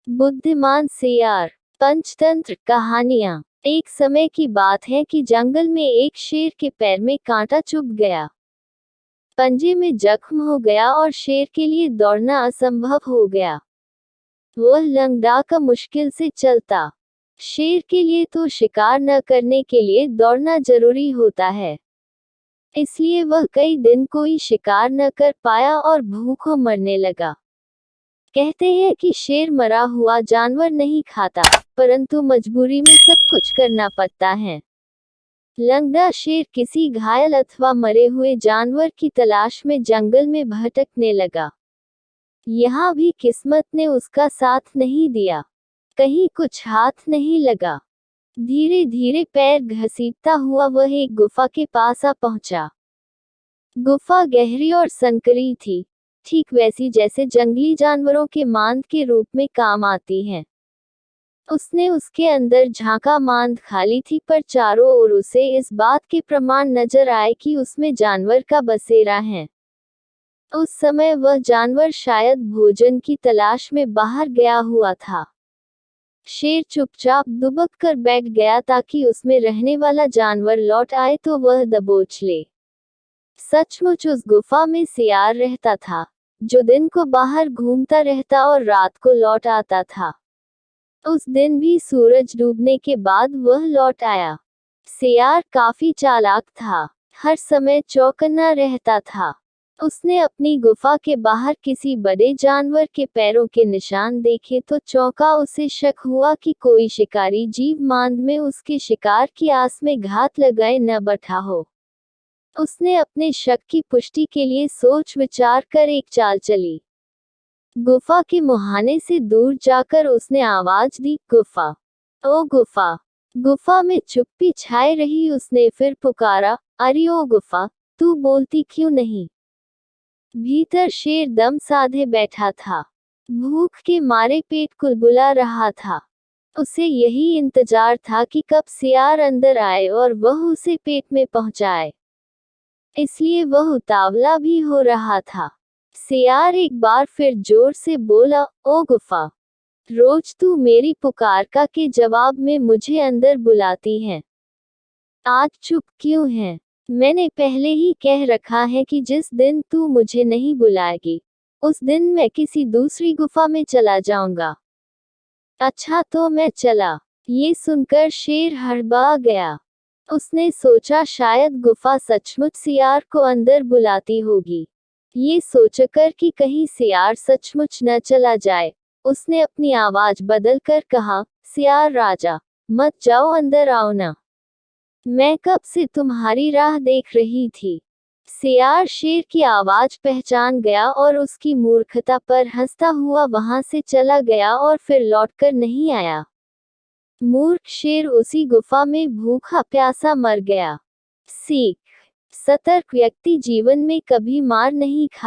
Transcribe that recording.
बुद्धिमान सियार। पंचतंत्र कहानियां। एक समय की बात है कि जंगल में एक शेर के पैर में कांटा चुभ गया। पंजे में जख्म हो गया और शेर के लिए दौड़ना असंभव हो गया। वह लंगड़ा का मुश्किल से चलता। शेर के लिए तो शिकार न करने के लिए दौड़ना जरूरी होता है। इसलिए वह कई दिन कोई शिकार न कर पाया और भूखों मरने लगा। कहते हैं कि शेर मरा हुआ जानवर नहीं खाता, परंतु मजबूरी में सब कुछ करना पड़ता है। लंगड़ा शेर किसी घायल अथवा मरे हुए जानवर की तलाश में जंगल में भटकने लगा। यहाँ भी किस्मत ने उसका साथ नहीं दिया। कहीं कुछ हाथ नहीं लगा। धीरे धीरे पैर घसीटता हुआ वह एक गुफा के पास आ पहुंचा। गुफा गहरी और संकरी थी, ठीक वैसी जैसे जंगली जानवरों के मांद के रूप में काम आती हैं। उसने उसके अंदर झांका। मांद खाली थी, पर चारों ओर उसे इस बात के प्रमाण नजर आए कि उसमें जानवर का बसेरा है। उस समय वह जानवर शायद भोजन की तलाश में बाहर गया हुआ था। शेर चुपचाप दुबक कर बैठ गया ताकि उसमें रहने वाला जानवर लौट आए तो वह दबोच ले। सचमुच उस गुफा में सियार रहता था, जो दिन को बाहर घूमता रहता और रात को लौट आता था। उस दिन भी सूरज डूबने के बाद वह लौट आया। सियार काफी चालाक था, हर समय चौकन्ना रहता था। उसने अपनी गुफा के बाहर किसी बड़े जानवर के पैरों के निशान देखे तो चौंका। उसे शक हुआ कि कोई शिकारी जीव मांद में उसके शिकार की आस में घात लगाए न बैठा हो। उसने अपने शक की पुष्टि के लिए सोच विचार कर एक चाल चली। गुफा के मुहाने से दूर जाकर उसने आवाज दी, गुफा, ओ गुफा। गुफा में चुप्पी छाए रही। उसने फिर पुकारा, अरे ओ गुफा, तू बोलती क्यों नहीं? भीतर शेर दम साधे बैठा था। भूख के मारे पेट कुलबुला रहा था। उसे यही इंतजार था कि कब सियार अंदर आए और वह उसे पेट में पहुंचाए। इसलिए वह उतावला भी हो रहा था। सियार एक बार फिर जोर से बोला, ओ गुफा, रोज तू मेरी पुकार का के जवाब में मुझे अंदर बुलाती है। आज चुप क्यों है? मैंने पहले ही कह रखा है कि जिस दिन तू मुझे नहीं बुलाएगी, उस दिन मैं किसी दूसरी गुफा में चला जाऊंगा। अच्छा तो मैं चला। ये सुनकर शेर हड़बड़ा गया। उसने सोचा शायद गुफा सचमुच सियार को अंदर बुलाती होगी। ये सोचकर कि कहीं सियार सचमुच न चला जाए, उसने अपनी आवाज बदलकर कहा, सियार राजा, मत जाओ, अंदर आओ ना। मैं कब से तुम्हारी राह देख रही थी। सियार शेर की आवाज पहचान गया और उसकी मूर्खता पर हंसता हुआ वहां से चला गया और फिर लौटकर नहीं आया। मूर्ख शेर उसी गुफा में भूखा प्यासा मर गया। सीख: सतर्क व्यक्ति जीवन में कभी मार नहीं खा